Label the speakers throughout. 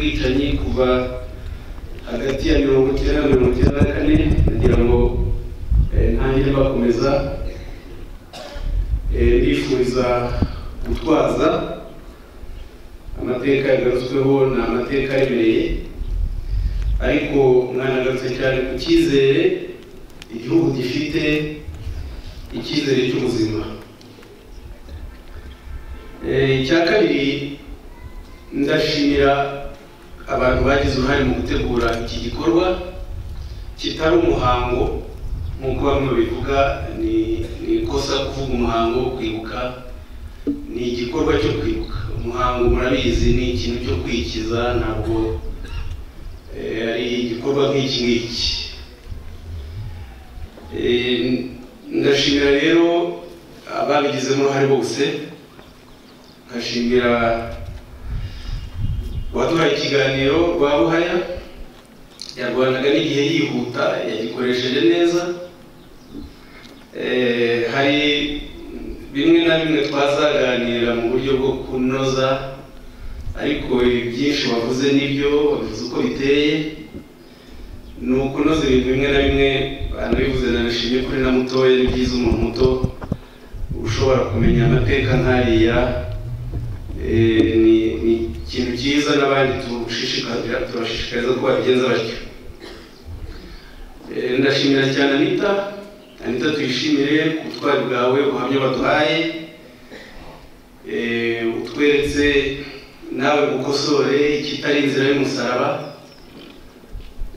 Speaker 1: bwicanyi kuva hagati ya 1994 kugira ngo ntangire bakomeza bifuriza gutwaza amateka yagarutsweho na amateka aremereye ariko mwanagarutse cyane ku cyizere igihugu gifite icyizere cy'ubuzima. Icya kabiri ndashimira abantu bagize uruhare mu gutegura iki gikorwa kitari umuhango nk'uko bamwe bivuga, ni ikosa kuvuga umuhango wo kwibuka, ni igikorwa cyo kwibuka. Umuhango murabizi ni ikintu cyo kwikiza, ntabwo ari igikorwa nk'iki ngiki. Ndashimira rero ababigizemo uruhare bose, nkashimira waduhaye ikiganiro rwa Buhaya yarwanaga n'igihe yihuta, yagikoresheje neza. Hari bimwe na bimwe twazaganira mu buryo bwo kunoza, ariko byinshi wavuze nibyo, wavuze uko biteye, ni ukunoza ibintu bimwe na bimwe. Anabivuze nanashimye kuri na mutoya, ni byiza umuntu muto ushobora kumenya amateka nk'ariya, ni ikintu cyiza, n'abandi turashishikariza ko babigenza batyo. Ndashimira cyane Anita, tuyishimire ku butwari bwawe, ubuhamya baduhaye, utweretse nawe gukosore ikitari inzira y'umusaraba.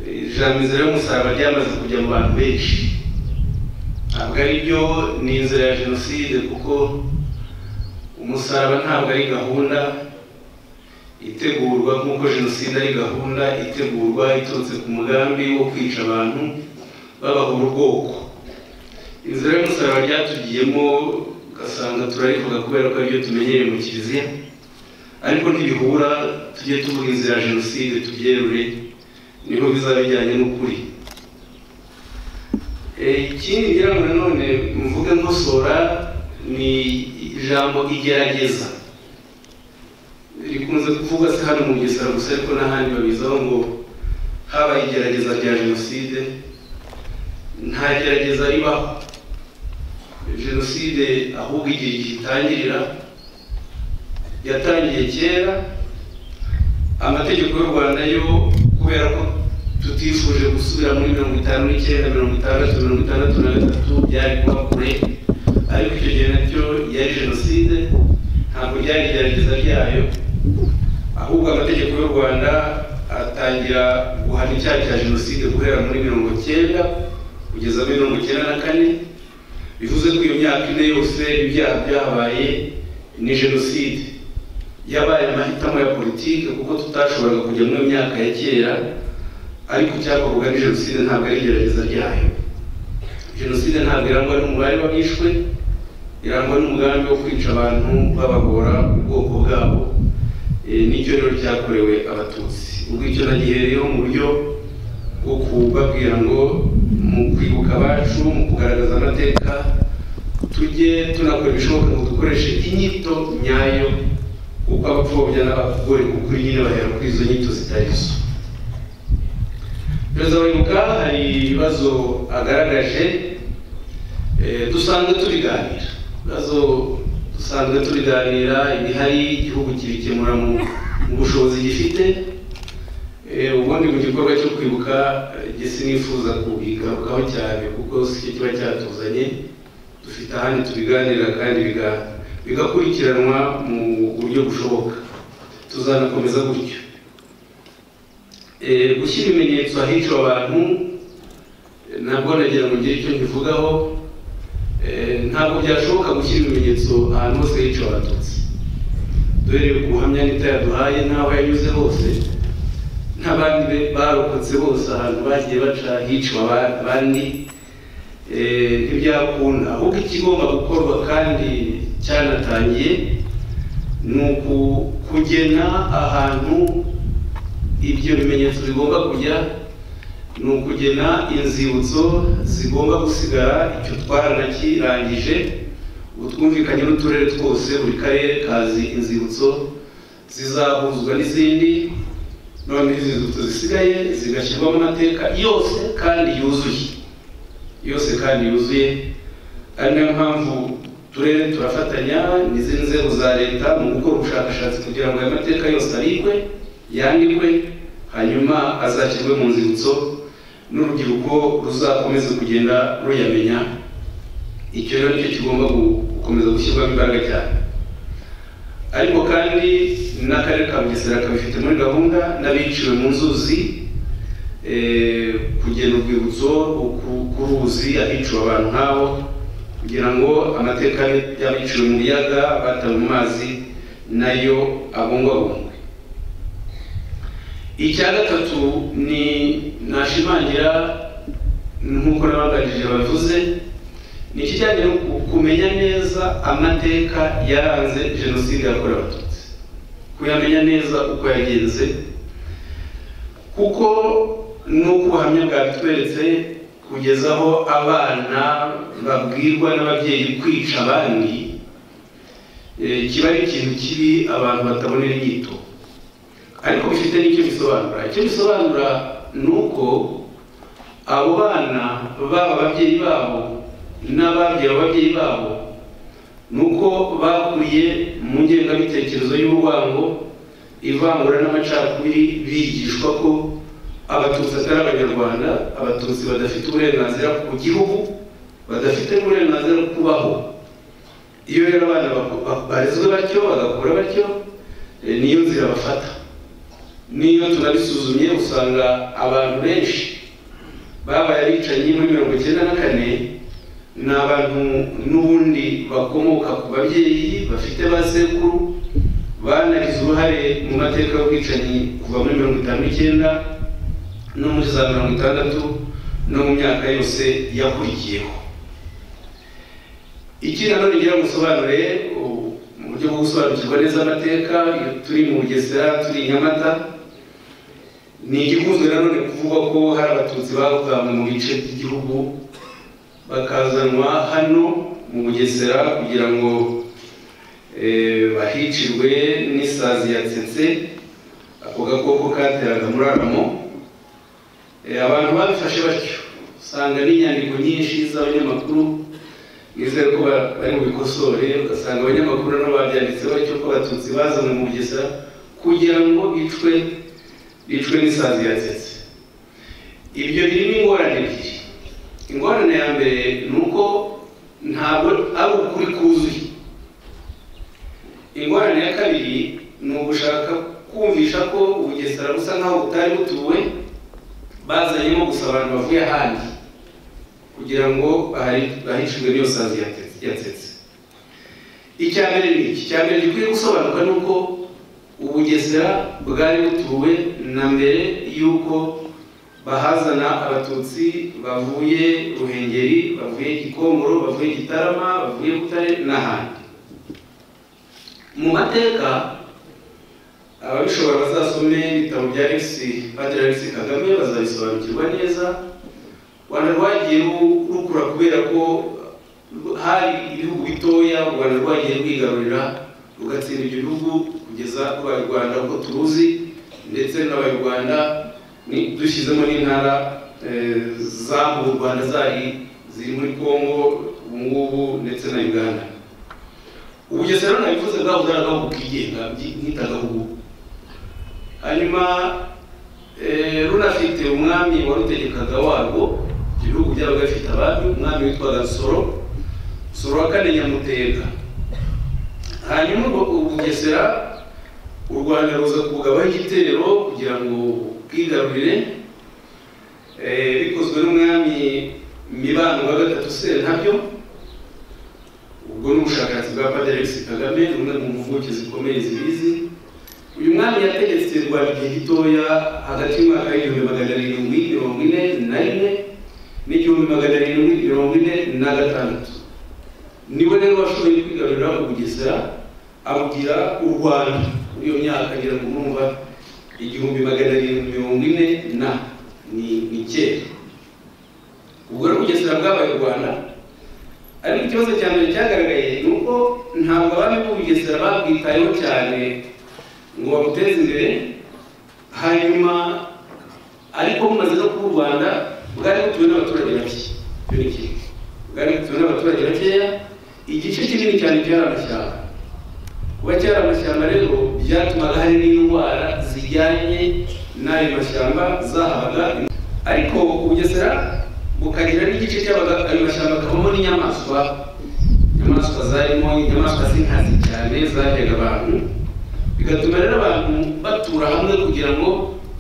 Speaker 1: Ijambo inzira y'umusaraba ryamaze kujya mu bantu benshi, ntabwo ari byo, ni inzira ya jenoside, kuko umusaraba ntabwo ari gahunda itegurwa nk'uko jenoside ari gahunda itegurwa iturutse ku mugambi wo kwica abantu babahura ubwoko. Inzira y'umusaraba ryatugiyemo ugasanga turarivuga kubera ko aribyo tumenyereye mu kiliziya, ariko ntibihura. Tujye tuvuga inzira ya jenoside tubyerure, niho bizaba bijyanye n'ukuri. Ikindi ngira ngo nanone mvuge nkosora ni ijambo igerageza. Rikunze kuvuga se hano mu Bugesera gusa, ariko n'ahandi babizaho ngo habaye igerageza rya jenoside. Nta gerageza ribaho. Jenoside ahubwo igihe gitangirira yatangiye kera. Amategeko y'u Rwanda yo kubera ko tutifuje gusubira muri 59, 60, 63 byari kuba kure, ariko icyo gihe nacyo yari jenoside, ntabwo ryari igerageza ryayo. Ahubwo amategeko y'u Rwanda atangira guhana icyaha cya jenoside guhera muri 90 kugeza muri 94. Bivuze ko iyo myaka ine yose ibyaha byabaye ni jenoside. Yabaye amahitamo ya politike kuko tutashoboraga kujya mu myaka ya kera, ariko cyakorwaga ni jenoside, ntabwo ari igerageza ryayo. Jenoside ntabwo irangwa n'umubare w'abishwe, irangwa n'umugambi wo kwica abantu babahora ubwoko bwabo. Nicyo rero cyakorewe Abatutsi. Ubwo icyo nagihereyeho mu buryo bwo kubabwira ngo mu kwibuka abacu, mu kugaragaza amateka, tujye tunakora ibishoboka ngo dukoreshe inyito nyayo, kuko abapfobya n'abagore kukuri nyine bahera kuri izo nyito zitari zo. Perezida wa Ibuka hari ibibazo agaragaje, dusanzwe tubiganira, ibihari igihugu kibikemura mu bushobozi gifite. Ubundi mu gikorwa cyo kwibuka gese nifuza kubigarukaho cyane kuko si kiba cyatuzanye, dufite ahandi tubiganira kandi bigakurikiranwa mu buryo bushoboka. Tuzanakomeza gutyo. Gushyira ibimenyetso ahiciwe abantu ntabwo nagira ngo ngire icyo nkivugaho. Ntabwo byashoboka gushyira ibimenyetso ahantu hose hiciwe Abatutsi. Duhereye ku buhamya Anita yaduhaye, n'aho yanyuze hose, n'abandi barokotse bose ahantu bagiye baca hiciwe abandi, ntibyakunda. Ahubwo ikigomba gukorwa kandi cyanatangiye ni ukugena ahantu ibyo bimenyetso bigomba kujya, ni ukugena inzibutso zigomba gusigara. Icyo twaranakirangije, ubu twumvikanye n'uturere twose, buri karere kazi inzibutso zizahuzwa n'izindi none izi nzibutso zisigaye zigashyirwamo amateka yose kandi yuzuye ari nayo mpamvu turere turafatanya n'izindi nzego za leta mu gukora ubushakashatsi kugira ngo aya mateka yose abikwe yandikwe hanyuma azashyirwe mu nzibutso n'urubyiruko ruzakomeza kugenda ruyamenya. Icyo rero nicyo kigomba gukomeza gushyirwamo imbaraga cyane. Ariko kandi n'akarere ka Bugesera kabifite muri gahunda n'abiciwe mu nzuzi kugena urwibutso ku ruzi ahiciwe abantu nk'abo kugira ngo amateka y'abiciwe mu biyaga batawe mu mazi nayo abungwabungwe. Icya gatatu ni nashimangira nk'uko n'abaganirije bavuze ni ikijyanye no kumenya neza amateka yaranze jenoside yakorewe Abatutsi, kuyamenya neza uko yagenze, kuko n'uko ubuhamya bwabitweretse kugeza aho abana babwirwa n'ababyeyi kwica abandi kiba ari ikintu kibi abantu batabonera inyito, ariko bifite n'icyo bisobanura. Icyo bisobanura ni uko abo bana baba ababyeyi babo n'ababyeyi ababyeyi babo nuko bakuriye mu ngengabitekerezo y'urwango, ivangura n'amacakubiri, bigishwa ko Abatutsi atari Abanyarwanda, Abatutsi badafite uburenganzira ku gihugu, badafite uburenganzira bwo kubaho. Iyo rero abana barezwe batyo bagakura batyo niyo nzira bafata. Niyo tunabisuzumye usanga abantu benshi babaye abicanyi muri 1994 ni abantu n'ubundi bakomoka ku babyeyi bafite basekuru banagize uruhare mu mateka y'ubwicanyi kuva muri 1959 no muri za 1960 no mu myaka yose yakurikiyeho. Iki nanone ngira musobanure mu buryo bwo gusobanukirwa neza amateka. Turi mu Bugesera, turi Nyamata, ni igikunzwe nanone kuvuga ko hari Abatutsi bavanywe mu bice by'igihugu bakazanwa hano mu Bugesera kugira ngo bahicirwe n'isazi yatsetse, ako gakoko kateraga muri Aramo. Abantu babifashe batyo, usanga n'inyandiko nyinshi z'abanyamakuru, nizere ko bari mu bikosore, ugasanga abanyamakuru nabo babyanditse batyo ko Abatutsi bazanwe mu Bugesera kugira ngo bicwe n'isazi yatsetse. Ibyo birimo ingorane ebyiri. Ingorane ya mbere ni uko ntabwo ari ukuri kuzuye. Ingorane ya kabiri ni ugushaka kumvisha ko Ubugesera busa nkaho butari butuwe, bazanyemo gusa abantu bavuye ahandi kugira ngo bahicirwe n'iyo sazi yatsetse. Icya mbere ni iki? Icya mbere gikwiye gusobanuka ni uko Ubugesera bwari butuwe na mbere y'uko bahazana Abatutsi bavuye Ruhengeri, bavuye Gikongoro, bavuye Gitarama, bavuye Butare n'ahandi. Mu mateka ababishobora bazasome ibitabo bya Padiri Alexis Kagame bazabisobanukirwa neza. Rwanda rwagiye rukura kubera ko hari ibihugu bitoya, u Rwanda rwagiye rwigarurira rugatsinda ibyo bihugu kugeza ku Rwanda uko turuzi, ndetse n'Abanyarwanda dushyizemo n'intara zamu u Rwanda ziri muri Kongo ubu ngubu ndetse na Uganda. Ubugesera nabivuze bwabuze agahugu kigenga nk'itagahugu, hanyuma runafite umwami warutegekaga warwo. Ibihugu byabaga bifite abami, umwami witwaga Nsoro wa kane Nyamutega. Hanyuma Ubugesera u Rwanda ruza kugabaho igitero kugira ngo bwigarurire, bikozwe n'umwami Mibano wa gatatu Sentabyo. Ubwo n'ubushakashatsi bwa Padiri Alexis Kagame, umwe mu mpuguke zikomeye zibizi. Uyu mwami yategetse Rwanda igihe gitoya hagati y'umwaka w'1741 n'1746. Niwe rero washoboye kwigarurira Ubugesera abugira u Rwanda muri iyo myaka ngira ngo mwumva 1740 ni kera. Ubwo rero Ubugesera bwabaye u Rwanda, ariko ikibazo cya mbere cyagaragaye ni uko ntabwo abami b'Ubugesera babwitayeho cyane ngo babuteze imbere, hanyuma ariko mumaze no ku Rwanda bwari butuwe n'abaturage bake bwari butuwe n'abaturage bakeya igice kinini cyane cyari amashyamba kuba cyari amashyamba rero byatumaga hari n'indwara zijyanye n'ayo mashyamba zahabaga ariko Bugesera bukagira n'igice cy'abaga ayo mashyamba akabamo n'inyamaswa zarimo inyamaswa z'inkazi cyane zaryaga abantu bigatuma rero abantu batura hamwe kugira ngo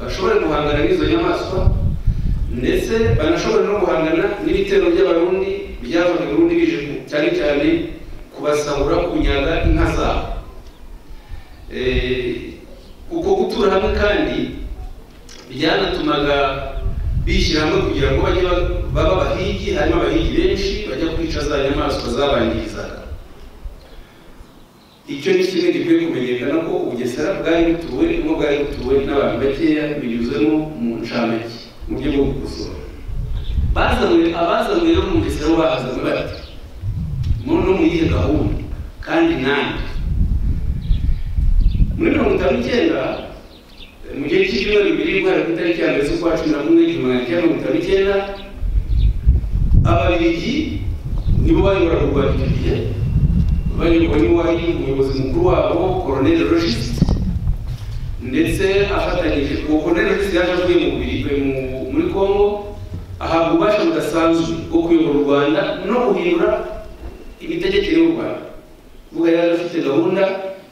Speaker 1: bashobore guhangana n'izo nyamaswa ndetse banashobora no guhangana n'ibitero by'abarundi byavaga i Burundi bije cyane cyane kubasahura kunyaga inka zabo. Uko gutura hamwe kandi byanatumaga bishyira hamwe kugira ngo bajye baba abahigi, harimo abahigi benshi bajya kwica za nyamaswa zabangirizaga. Icyo ni kimwe gikwiye kumenyekana ko Bugesera bwari butuwe n'abantu bakeya binyuzemo mu ncamake mu buryo bwo gukosora. Abazanywe rero mu Bugesera bahazanywe bati no mu yihe gahunda kandi nande muri 1959 mu gihe cy'ibyumweru bibiri guhera ku itariki ya mbere z'ukwa 11/1959 Ababiligi nibo bayoboraga u Rwanda icyo gihe bayobowe n'uwari umuyobozi mukuru wabo Colonel Logiste ndetse afatanyije uwo Colonel Logiste yaje avuye muri Congo ahabwa ububasha budasanzwe bwo kuyobora u Rwanda no guhindura imitegekere y'u Rwanda. Ubwo yari afite gahunda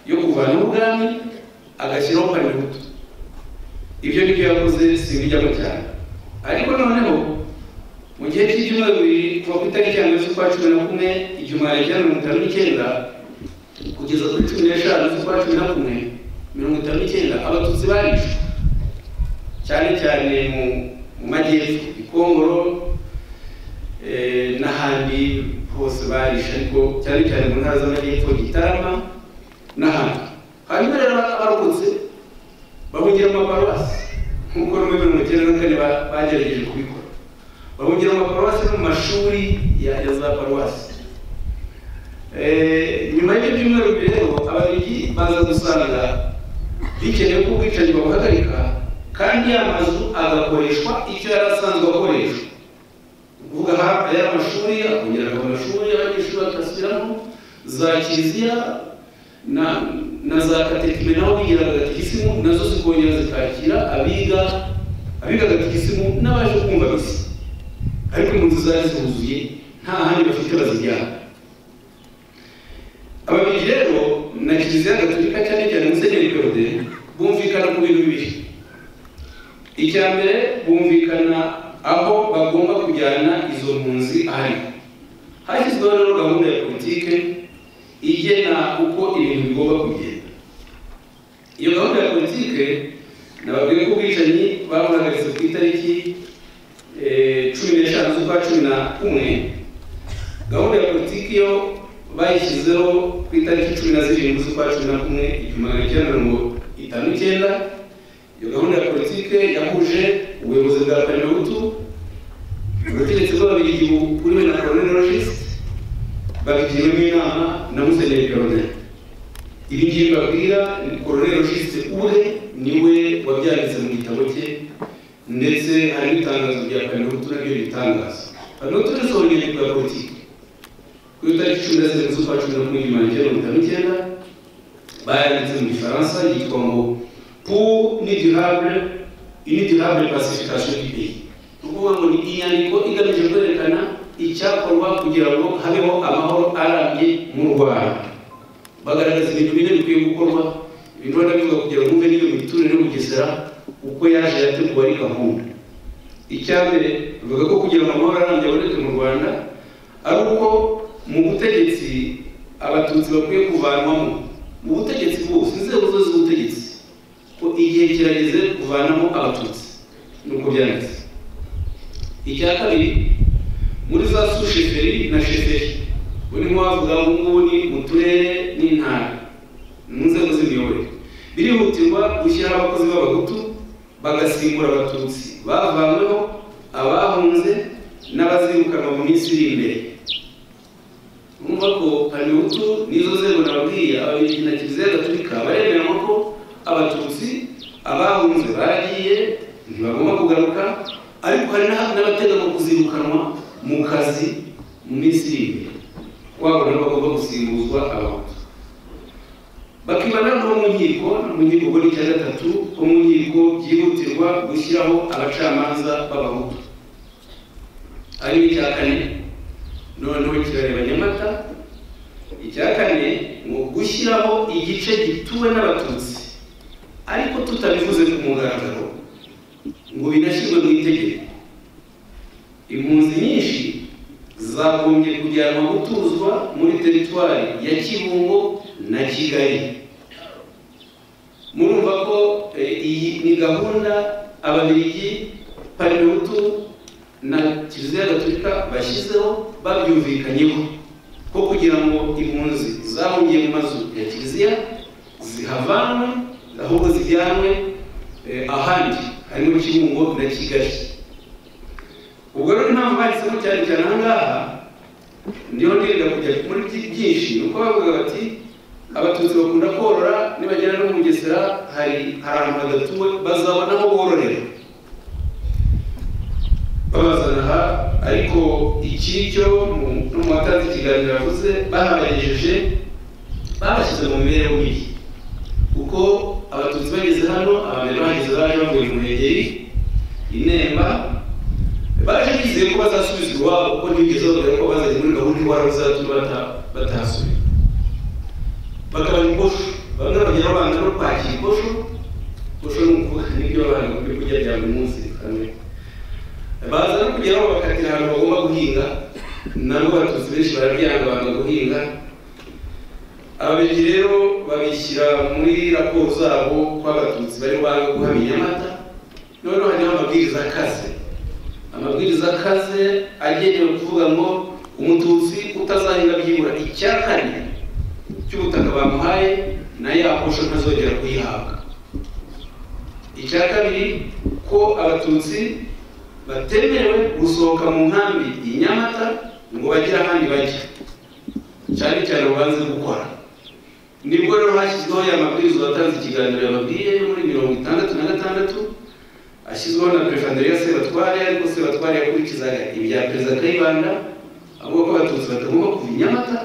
Speaker 1: yo kuvana ubwami agashyiraho Parmehutu. Ibyo nibyo yakoze simbijyamo cyane ariko noneho mu gihe cy'ibyumweru bibiri kuva ku itariki ya mbere z'ukwa 11/1959 kugeza kuri 15 z'ukwa 11/1959 Abatutsi barishwe cyane cyane mu majyepfo i Kongoro n'ahandi hose barishe ariko cyane cyane mu ntara z'amajyepfo Gitarama n'ahandi. Hanyuma rero abarokotse bahungira mu maparuwasi nk'uko no mu 1994 bagerageje kubikora, bahungira mu maparuwasi no mu mashuri ya za paruwasi. Nyuma y'ibyo byumweru rero Ababiligi baza gusanga bikeneye ko ubwicanyi babuhagarika kandi amazu agakoreshwa icyo yari asanzwe akoreshwa, kuvuga aya amashuri akongera amashuri abanyeshuri bakasubiramo za kiliziya na za katekime naho bigiraga gatikisimu nazo zikongera zikakira abiga gatikisimu n'abaje kumva misa, ariko mu nzu zari zuzuye nta handi bafite bazijyana. Ababiligi rero na kiliziya gatolika cyane cyane Musenyeri Claude bumvikana ku bintu bibiri. Icya mbere bumvikana aho bagomba kujyana izo mpunzi ahari. Hashyizweho rero gahunda ya politike igena uko ibintu bigomba kugenda. Iyo gahunda ya politike nababwiye ko ubwicanyi babuhagaritse ku itariki 15 z'ukwa 11. Gahunda ya politiki yo bayishyizeho ku itariki 17 z'ukwa 11/1959. Iyo gahunda ya politike yahuje ubuyobozi bwa Parmehutu, ubutegetsi bw'Ababiligi buriwe na Colonel Logiste, babigiriwemo inama na Musenyeri Claude. Ibi ngibi babwira Colonel Logiste ubwe niwe wabyanditse mu gitabo cye, ndetse hari n'itangazo rya Parmehutu naryo ritangaza. Parmehutu risohoye inyandiko ya politiki ku itariki 17 z'ukwa 11/1959 bayanditse mu Gifaransa yitwa ngo pour une durable pacification du pays. Ukuvuga ngo ni inyandiko igamije kwerekana icyakorwa kugira ngo habeho amahoro arambye mu Rwanda. Bagaragaza ibintu bine bikwiye gukorwa, ibintu bivuga kugira ngo umve n'iyo miturire no Bugesera uko yaje yateguwe ari gahunda. Icya mbere bivuga ko kugira ngo amahoro arambye aboneke mu Rwanda ari uko mu butegetsi Abatutsi bakwiye kuvanwamo mu butegetsi bwose, inzego zose z'ubutegetsi, ko igihe kirageze kuvanamo Abatutsi nuko byanditse. Icya kabiri muri za susheferi na sheferi buri mwavuga ngo ni mu turere n'intara mu nzego z'imiyoborere birihutirwa gushyiraho abakozi b'Abahutu bagasimbura Abatutsi bavanyweho, abahunze n'abazirukanwa mu minsi iri imbere. Urumva ko Parmehutu n'izo nzego nababwiye Ababiligi na Kiliziya Gatolika baremera ko Abatutsi abahunze baragiye ntibagomba kugaruka, ariko hari n'abateganya kuzirukanwa mu kazi mu minsi iri wabo nabo bagomba gusimbuzwa abahutu. Bakibana no mu nkiko ubwo ni cya gatatu ko mu nkiko byihutirwa gushyiraho abacamanza b'abahutu. Ari icya kane noneho kirareba Nyamata. Icya kane mu gushyiraho igice gituwe n'abatutsi, ariko tutabivuze ku mugaragaro ngo binashyirwe mu itegeko. Impunzi nyinshi zagombye kujyanwa gutuzwa muri teritwari ya Kibungo na Kigali. Murumva ko iyi ni gahunda Ababiligi, Parmehutu na Kiliziya Gatolika bashyizeho babyumvikanyeho ko kugira ngo impunzi zahungiye mu mazu ya Kiliziya zihavanwe ahubwo zijyanwe ahandi harimo Kibungo na Kigali. Ubwo rero impamvu bahisemo cyane cyane aha ngaha ndiho ndirinda kujya muri byinshi, nuko bavuga bati abatutsi bakunda korora, nibagera no mu Bugesera hari ahantu hadatuwe bazabona aho bororera babazana aha. Ariko iki cyo no mu watanze ikiganiro yavuze bahabagejeje babashyize mu mibereho mibi, kuko abatutsi bageze hano abambere bahageze baje bavuye mu Ruhengeri Inemba, baje bizeye ko bazasubizwa iwabo kuko ntibigeze bavuga ko bazajya muri gahunda iwabo zatuma batahasubira. Bakaba iposho bamwe bagira abana no kwakira iposho ni ukuvuga n'ibyo abana bakwiye kurya bya buri munsi kamwe. Baza no kugeraho bakatira ahantu bagomba guhinga, nabo abatutsi benshi barabyanga banga guhinga. Ababiligi rero babishyira muri raporo zabo ko abatutsi bari banga guhamya Nyamata. Noneho hajyaho amabwiriza akaze, amabwiriza akaze agenewe kuvuga ngo umututsi utazahinga byibura icya kane cy'ubutaka bamuhaye na ya posho ntazongera kuyihabwa. Icya kabiri ko abatutsi batemerewe gusohoka mu nkambi i Nyamata ngo bagire ahandi bajya, cyane cyane ubanze gukora. Nibwo rero hashyizweho ya mabwiriza watanze ikiganiro yababwiye yo muri 66 ashyizweho na Perezida Andrea Sebatware, ariko Sebatware yakurikizaga ibya Perezida Kayibanda avuga ko abatutsi batagomba kuva i Nyamata,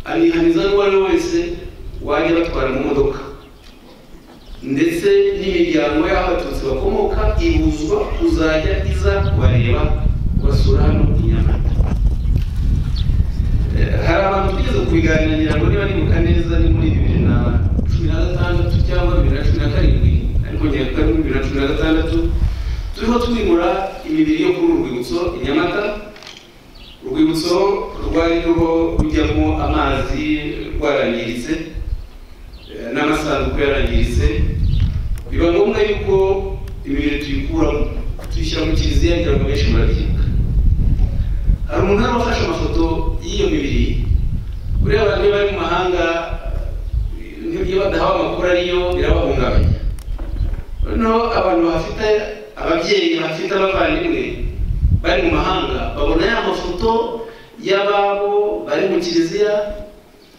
Speaker 1: anihaniza n'uwo ari we wese wajya batwara mu modoka, ndetse n'imiryango y'aho abatutsi bakomoka ibuzwa kuzajya iza kubareba basura hano i Nyamata. Hari abantu tugeze kubiganira ngo niba nibuka neza ni muri 2016 cyangwa 2017, ariko nyaka 2016 turiho twimura imibiri yo kuri urwibutso i Nyamata. Urwibutso rwari ruriho rujyamo amazi rwarangiritse n'amasanduku yarangiritse, biba ngombwa yuko imibiri tuyikuramo tuyishyira mu Kiliziya kugira ngo benshi barabyibuka. Hari umuntu hano wafashe amafoto y'iyo mibiri, buriya abantu bari mu mahanga iyo badahawe amakuru ariyo birabahungabanya. Noneho abantu bafite ababyeyi bafite abavandimwe bari mu mahanga babona ya mafoto y'ababo bari mu Kiliziya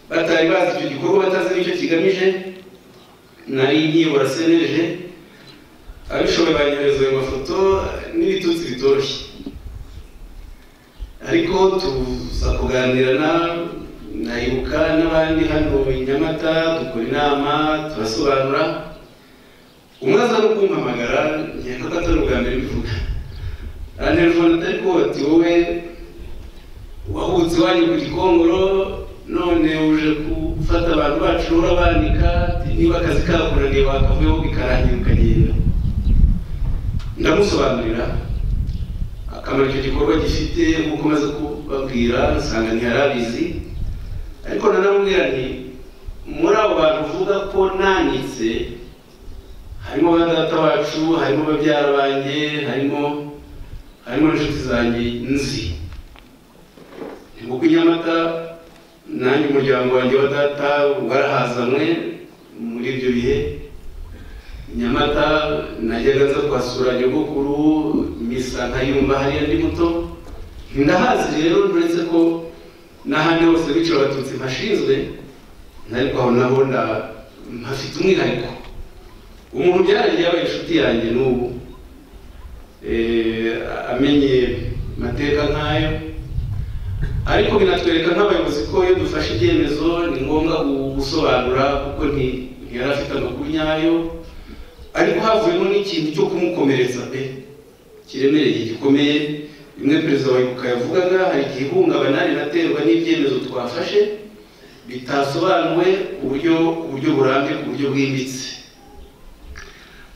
Speaker 1: batari bazi icyo gikorwa, batazi n'icyo kigamije. Nari nkiyobora CNLG, abishoboye banyohereza ayo mafoto n'ibitutsi bitoroshye, ariko tuza kuganira nayibuka n'abandi hano i Nyamata, dukora inama turasobanura. Umwe aza no kumpamagara, nkeka ko atari ubwa mbere bivuga, telefone atari ko ati wowe wahutse iwanyu ku Gikongoro none uje gufata abantu bacu urabandika, niba akazi kakunaniye wakavuyeho bikarangira ukagenda. Ndamusobanurira akamaro icyo gikorwa gifite nk'uko maze kubabwira, nsanga ntiharabizi. Ariko nanamubwira nti muri abo bantu uvuga ko nanitse harimo ba data bacu, harimo babyara banjye, harimo n'inshuti zanjye nzi. Nkuko i Nyamata nanjye umuryango wanjye wa data warahazanwe muri ibyo bihe. Nyamata najyaga nza kwasura nyogokuru, misa nkayumva hariya ndi muto. Ndahazi rero, uretse ko n'ahandi hose bica abatutsi mpashinzwe, ariko aho naho mpafite umwihariko umuntu byarangiye yabaye inshuti yanjye n'ubu amenye mateka nk'ayo, ariko binatwereka nk'abayobozi ko iyo dufashe ibyemezo ni ngombwa gusobanura kuko ntiyari afite amakuru nyayo, ariko havuyemo n'ikintu cyo kumukomeretsa kiremereye gikomeye. Bimwe perezida wa Ibuka yavugaga, hari igihe ihungabana rinaterwa n'ibyemezo twafashe bitasobanuwe uburyo burambye ku buryo bwimbitse.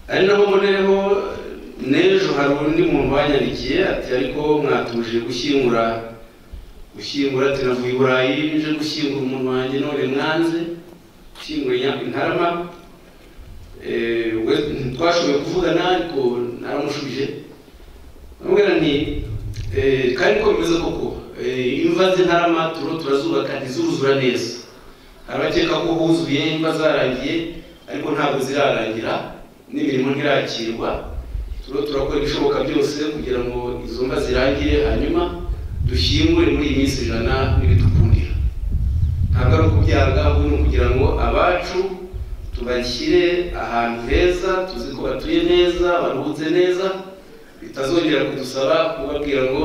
Speaker 1: Ari naho mbonereho n'ejo hari undi muntu wanyandikiye ati ariko mwatuje gushyingura ati navuye i Burayi nje gushyingura umuntu wanjye none mwanze gushyingura Intarama. Twashoboye kuvugana ariko naramushubije namubwira nti kandi ko bimeze koko imva z'Intarama turazubaka ntizuruzura neza. Abakeka ko huzuye imva zarangiye ariko ntabwo zirarangira, n'imirimo ntirakirwa. Turakora ibishoboka byose kugira ngo izo mva zirangire, hanyuma dushyingure muri iyi minsi 100 n'ibidukundira. Ntabwo ari ukubyanga, ahubwo ni ukugira ngo abacu tubashyire ahantu heza, tuzi ko batuye neza, baruhutse neza, bitazongera kudusaba kubabwira ngo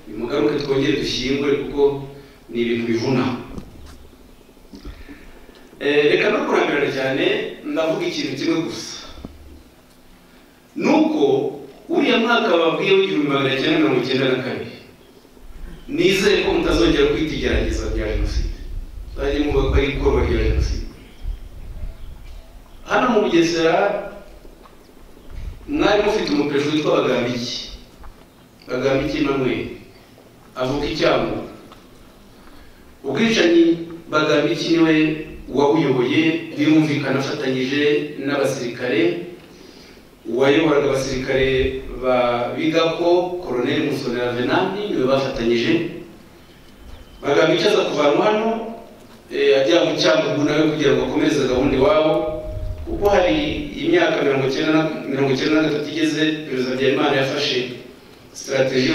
Speaker 1: nimugaruke twongere dushyingure kuko ni ibintu bivuna. Reka no kurambirana cyane, ndavuga ikintu kimwe gusa, nuko uriya mwaka babwiye w'1992 nizeye ko mutazongera kwita igerageza rya jenoside, bajye muvuga ko ari ikorwa rya jenoside. Hano mu Bugesera mwari mufite umuperezida witwa Bagambiki Emmanuel, avuga icyango. Ubwicanyi Bagambiki niwe wabuyoboye, birumvikana afatanyije n'abasirikare. Uwayoboraga abasirikare bigako Colonel Musonera Venanti niwe bafatanyije. Bagambiki aza kuvanwa hano ajya mu Cyangugu nawe kugira ngo akomereze gahunda iwabo, kuko hari imyaka 1993 igeze perezida Habyarimana yafashe strategie yo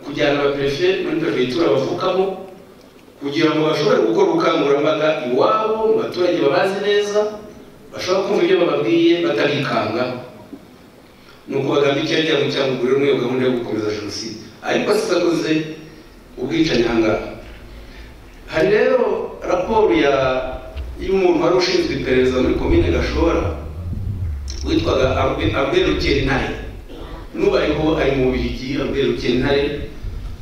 Speaker 1: kujyana abaprefe muri prefegitura bavukamo kugira ngo bashobore gukora ubukangurambaga iwabo mu baturage babazi neza, bashobora kumva ibyo bababwiye batabikanga. Nuko Bagambiki yajya mu Cyangugu rero muri gahunda yo gukomeza jenoside, ariko asizakoze ubwicanyi ahangaha. Hari rero raporo y'umuntu wari ushinzwe iperereza muri komine Gashora witwaga Albert Rukeri-Ntare, n'ubu ariho ari mu Bubiligi. Albert Rukeri-Ntare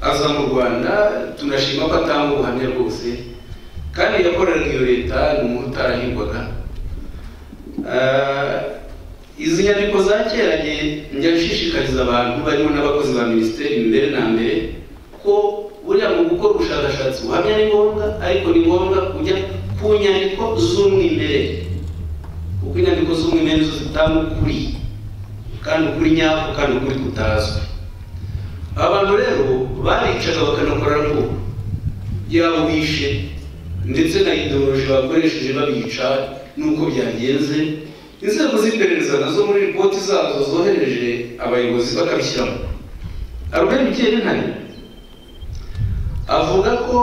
Speaker 1: aza mu Rwanda, tunashima ko atanga ubuhamya bwose, kandi yakoreraga iyo leta, ni umuntu utarahirwaga. Izi nyandiko za kera njya gushishikariza abantu barimo n'abakozi ba minisiteri mbere na mbere ko buriya mu gukora ubushakashatsi ubuhamya ni ngombwa, ariko ni ngombwa kujya ku nyandiko z'umwimerere, kuko inyandiko z'umwimerere zo zitanga ukuri, kandi ukuri nyako, kandi ukuri kutazwi. Abantu rero baricaga bakanakora raporo yabo bishe, ndetse na ideoloji bakoresheje babica nuko byagenze. Inzego z'iperereza nazo muri ripoti zazo zohereje abayobozi bakabishyiramo. Albert Rukeri-Ntare avuga ko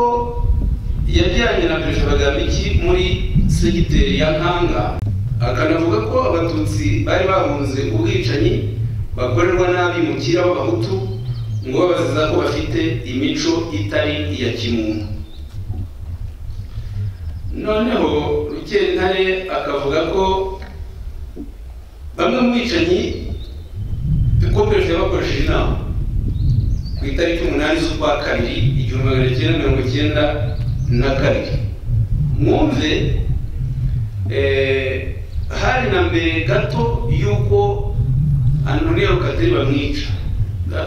Speaker 1: yajyanye na perezida Bagambiki muri segiteri ya Nkanga, akanavuga ko abatutsi bari bahunze ubwicanyi bakorerwa n'abimukira b'abahutu ngo babaziza ko bafite imico itari iya kimuntu. Noneho Rukeri-Ntare akavuga ko bamwe mu bicanyi ko perezida yabakoresheje inama ku itariki 8 z'ukwa kabiri 1992. Mwumve hari na mbere gato yuko Antonio Rukateri bamwica,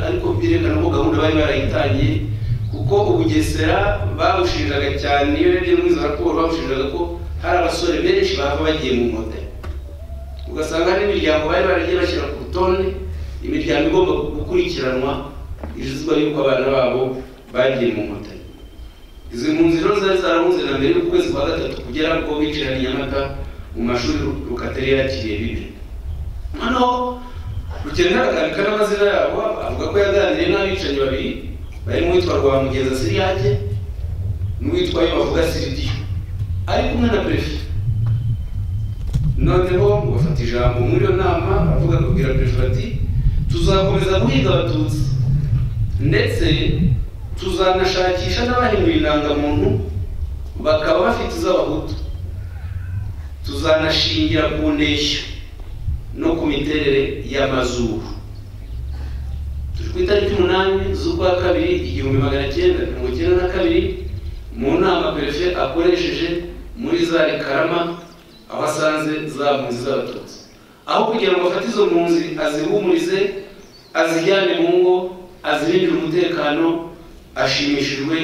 Speaker 1: ariko birekana ko gahunda bari barayitangiye, kuko Ubugesera babushinjaga cyane. Iyo urebye muri izo raporo babushinjaga ko hari abasore benshi bava bagiye mu Nkotanyi, ugasanga hari imiryango bari baragiye bashyira ku rutonde, imiryango igomba gukurikiranwa izizwa yuko abana babo bagiye mu Nkotanyi. Izi mpunzi rero zari zarahunze na mbere y'ukwezi kwa gatatu kugera ko bicira i Nyamata mu mashuri Rukateri yakiriye bibe. Hano Rukeri-Ntare akandika n'amazina yabo, avuga ko yaganiriye n'abicanyi babiri barimo uwitwa Rwamugeza Siriyake n'uwitwa Bavuga Siridiyo, ari kumwe na prefe. noneho bafata ijambo muri iyo nama avuga kubwira perezida ati tuzakomeza guhiga abatutsi ndetse tuzanashakisha n'abahinduye indangamuntu bakaba bafite iz'abahutu, tuzanashingira ku ndeshyo no ku miterere y'amazuru. Turi ku itariki 8 z'ukwa kabiri 1992 mu nama perefe akoresheje muri za Karama aho asanze za mpunzi z'abatutsi, aho kugira ngo afate izo mpunzi azihumurize azijyane mu ngo azirindire umutekano, ashimishijwe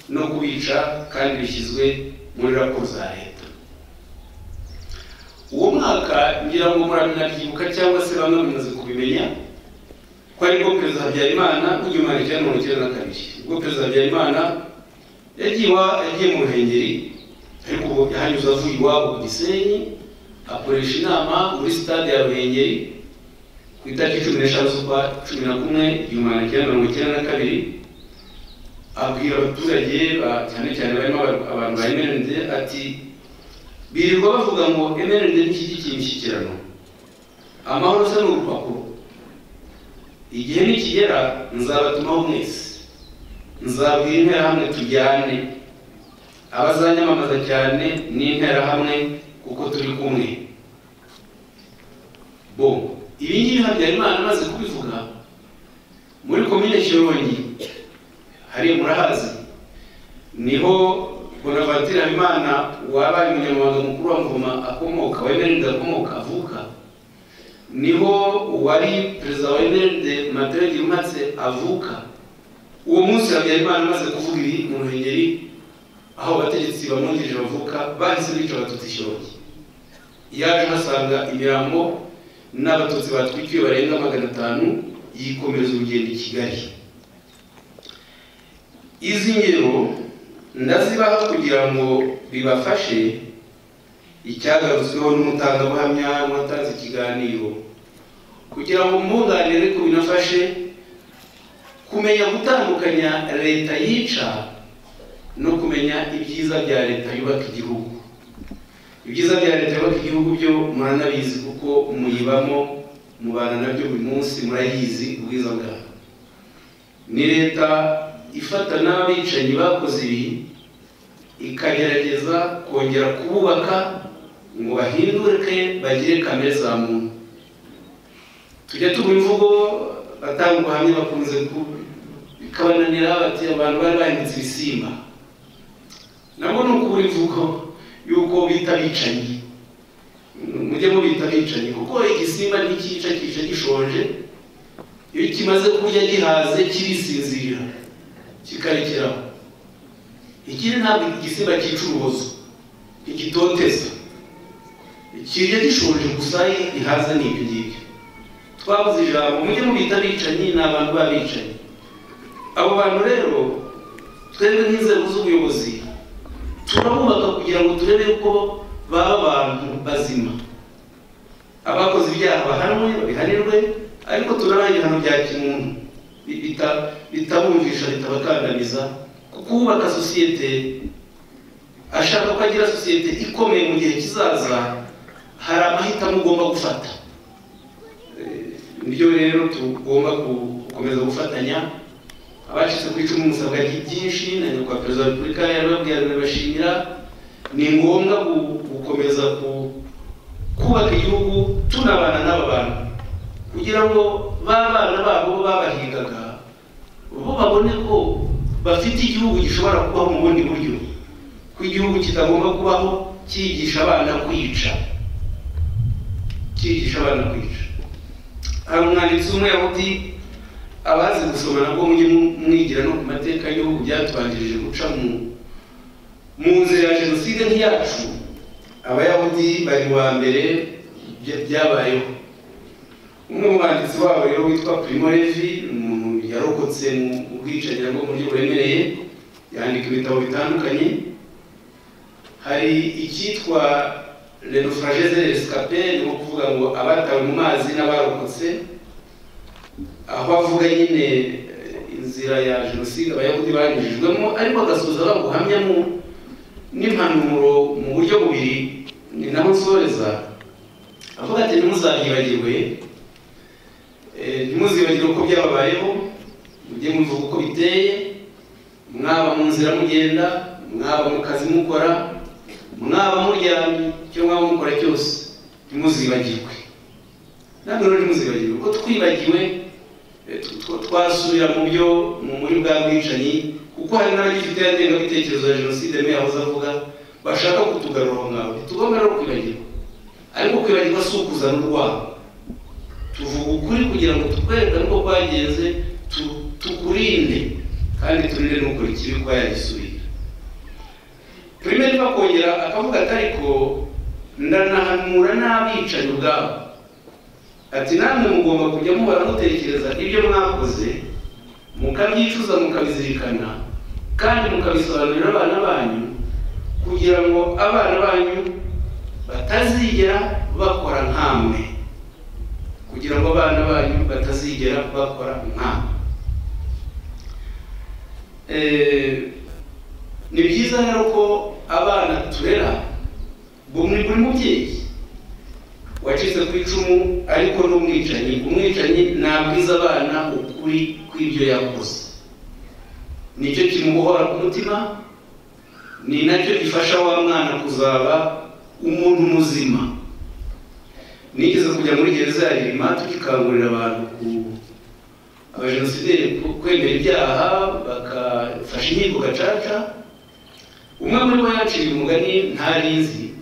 Speaker 1: no kubica kandi bishyizwe muri raporo za leta. Uwo mwaka ngira ngo muramwibuka cyangwa se bamwe mumaze kubimenya ko ari bwo Perezida Habyarimana mu 1992 ubwo Perezida Habyarimana yagiye mu Ruhengeri, ariko yahanyuze avuye iwabo ku Gisenyi akoresha inama muri stade ya Ruhengeri ku itariki 15 z'ukwa 11 1992, abwira abaturage cyane cyane barimo abantu ba MND ati birirwa bavuga ngo MND n'iki cy'imishyikirano, amahoro se n'urupapuro, igihe nikigera nzabatumaho mwese, nzabwira interahamwe tujyane, abazanyamamaza cyane n'interahamwe kuko turi kumwe. Bo ibi ngibi Habyarimana amaze kubivuga muri komine Shyorongi hari murahazi, niho Bonaventure Habimana wabaye umunyamabanga mukuru wa Mvuma akomoka, wa MND akomoka avuka, niho wari perezida wa MND Matere Girumatse avuka. Uwo munsi Habyarimana amaze kuvuga ibi mu Ruhengeri aho abategetsi bamwungirije bavuka bahise bica abatutsi Shyorongi, yaje hasanga imirambo n'abatutsi batwikiwe barenga 500, yikomereza urugendo i Kigali. Izi ngero ndazibaha kugira ngo bibafashe icyagarutsweho n'umutangabuhamya n'uwatanze ikiganiro, kugira ngo mwunganire ko binafashe kumenya gutandukanya leta yica no kumenya ibyiza bya leta yubaka igihugu. Ibyiza bya leta yubaka igihugu byo muranabizi kuko muyibamo, mubana nabyo buri munsi, murayizi ubwiza bwayo. Ni leta ifata n'abicanyi bakoze ibi ikagerageza kongera kububaka ngo bahinduke bagire kamere za muntu. Tujya tubura imvugo batanga hamwe bakunze bikabananira bati abantu bari bahindutse ibisimba, nabo ni ukubura imvugo yuko bita bicanyi, mujye mubita bicanyi kuko igisimba ntikica kica gishonje, iyo kimaze kurya gihaze kirisinzira kikarekeraho. Ikindi ntabwo igisimba cyica urubozo, ikitoteza, kirya gishonje gusa ihaze n'ibyo ngibyo. Twabuze ijambo, mujye mubita bicanyi, ni abantu babicanyi. Abo bantu rero twebwe nk'inzego z'ubuyobozi turabubaka kugira ngo turebe uko baba abantu bazima, abakoze ibyaha bahanwe babihanirwe, ariko turabaye ibihano bya kimuntu bitabumvisha bitabakandamiza, kuko ubaka sosiyete ashaka ko agira sosiyete ikomeye mu gihe kizaza, hari amahitamo ugomba gufata. Nibyo rero tugomba gukomeza gufatanya. Abacitse ku icumu musabwa byinshi, na nyakubahwa Perezida wa Repubulika yarababwira bashimira. Ni ngombwa gukomeza kubaka igihugu tunabana n'aba bantu kugira ngo babana babo babahingaga bo babone ko bafite igihugu gishobora kubaho mu bundi buryo, ko igihugu kitagomba kubaho cyigisha abana kwica. Hari umwanditsi umwe yavuze abazi gusoma nabwo mujye mwigira no ku mateka y'ibihugu byatubanjirije guca mu nzira ya jenoside nk'iyacu. Abayahudi bari mu mbere byabayeho. Umwe mu banditsi wabo rero witwa Primo Levi, umuntu yarokotse mu bwicanyi bwo mu buryo buremereye, yandika ibitabo bitandukanye. Hari icyitwa Le naufragés et les rescapés, ni ukuvuga ngo abatawe mu mazi n'abarokotse, aho avuga nyine inzira ya jenoside abayahudi banyujijwemo, ariko agasoza baguhamyamo n'impanuro mu buryo bubiri. Ni naho nsoreza avuga ati ntimuzabibagirwe, ntimuzibagirwe uko byababayeho, mujye muvuga uko biteye, mwaba mu nzira mugenda, mwaba mu kazi mukora, mwaba muryamye, icyo mwaba mukora cyose ntimuzibagirwe. Ntabwo rero ntimuzibagirwe ko twibagiwe twasubira mu byo muri bwa bwicanyi, kuko hari n'abagifite ingengabitekerezo ya jenoside me yahoze avuga bashaka kutugarura aho ngaho. Ntitugomba rero kwibagirwa, ariko kwibagirwa si ukuzana urwabo. Tuvuga ukuri kugira ngo tukwerekane uko kwagenze, tukurinde kandi turinde n'ukora ikibi kuba yagisubira. Primeri bakongera akavuga ati ariko ndanahanura n'abicanyi ubwabo, ati namwe mugomba kujya muhora mutekereza ibyo mwakoze, mukabyicuza mukabizirikana kandi mukabisobanurira abana banyu, kugira ngo abana banyu batazigera bakora nkamwe, kugira ngo abana banyu batazigera bakora nkamwe. Ni byiza rero ko abana turera, buri mubyeyi wacitse ku icumu ariko n'umwicanyi, umwicanyi nabwiza abana ukuri kw'ibyo yakoze. Nicyo kimubohora ku mutima, ni nacyo gifasha wa mwana kuzaba umuntu muzima. Nigeze kujya muri gereza ya Ririma tukikangurira abantu abajenosideri kwemera ibyaha, bakafasha inkiko gacaca. Umwe muri bo yaciye umugani ntarinzi,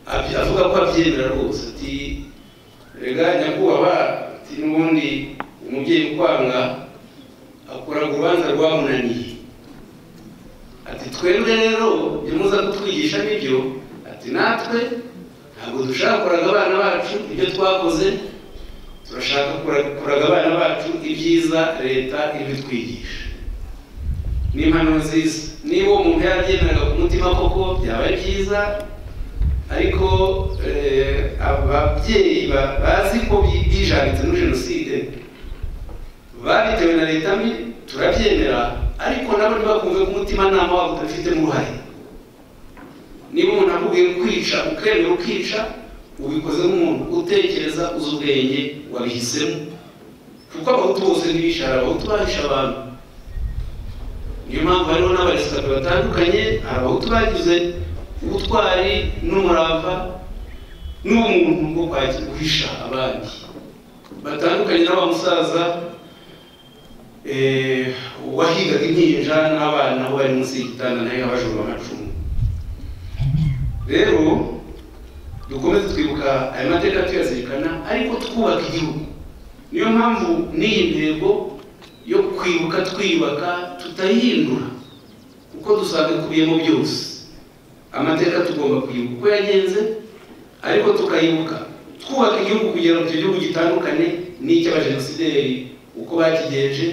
Speaker 1: avuga ko abyemera rwose, ati rega nyakubahwa, ati n'ubundi umubyeyi ukwanga akoraga urubanza rwamunaniye, ati twebwe rero nimuza kutwigisha n'ibyo, ati natwe ntabwo dushaka kuraga abana bacu ibyo twakoze, turashaka kuraga abana bacu ibyiza leta ibitwigisha. Ni impanuro nziza. Niba umuntu yarabyemeraga ku mutima koko byaba byiza, ariko ababyeyi bazi ko bijanditse muri jenoside babitewe na leta mbi turabyemera, ariko nabo ntibakumve ko umutimanama wabo utabifitemo uruhare. Niba umuntu akubwiye kwica ukemera ukica, ubikoze nk'umuntu utekereza, uzi ubwenge, wabihisemo. Kuko abahutu bose ntibishara, abahutu bahisha abantu. Niyo mpamvu hariho n'abaresikape batandukanye, abahutu bagize ubutwari n'umurava n'umuntu bwo guhisha abandi, batandukanye na wa musaza wahigaga impinja n'abana aho bari munsi y'igitanda nayo abajura amacumu. Rero dukomeze twibuka aya mateka tuyazirikana, ariko twubaka igihugu. Niyo mpamvu n'iyi ntego yo kwibuka twiyubaka tutayihindura, kuko dusanga ikubiyemo byose. Amateka tugomba kwibuka uko yagenze, ariko tukayibuka twubaka igihugu kugira ngo icyo gihugu gitandukane n'icy'abajenosideri uko bakigenje.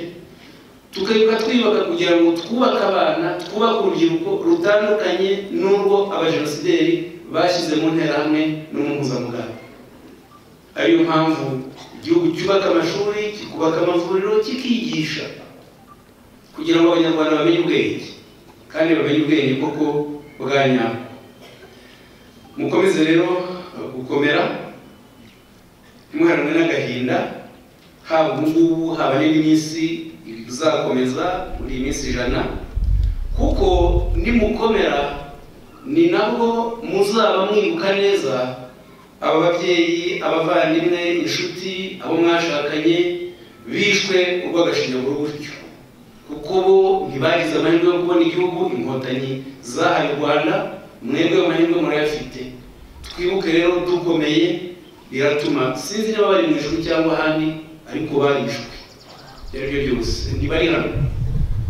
Speaker 1: Tukayibuka twiyubaka kugira ngo twubake abana, twubake urubyiruko rutandukanye n'urwo abajenosideri bashyize mu nterahamwe no mu mpuzamugambi. Ariyo mpamvu igihugu cyubaka amashuri, kikubaka amavuriro, kikigisha, kugira ngo abanyarwanda bamenye ubwenge, kandi bamenye ubwenge koko bwa nyabwo. Mukomeze rero gukomera, ntimuheranwe n'agahinda, haba ubu ngubu haba n'indi minsi izakomeza muri iyi minsi 100, kuko nimukomera ni nabwo muzaba mwibuka neza aba babyeyi, abavandimwe, inshuti, abo mwashakanye bishwe urw'agashinyaguro gutyo, kuko bo ntibagize amahirwe yo kubona igihugu inkotanyi zahaye u Rwanda, mwebwe amahirwe murayafite. Twibuke rero dukomeye, biratuma sinzi niba bari mu ijuru cyangwa ahandi, ariko barishwe. Ibyo byose ntibari hano,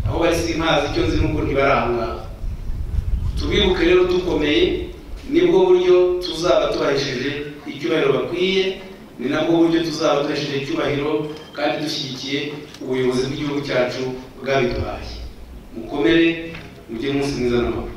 Speaker 1: aho bari simpazi, icyo nzi nuko ntibaranga. Tubibuke rero dukomeye, nibwo buryo tuzaba tubahesheje icyubahiro bakwiye, ni nabwo buryo tuzaba duhesheje icyubahiro kandi dushyigikiye ubuyobozi bw'igihugu cyacu bwabiduhaye. Mukomere, mujye munsi mwiza n'amahoro.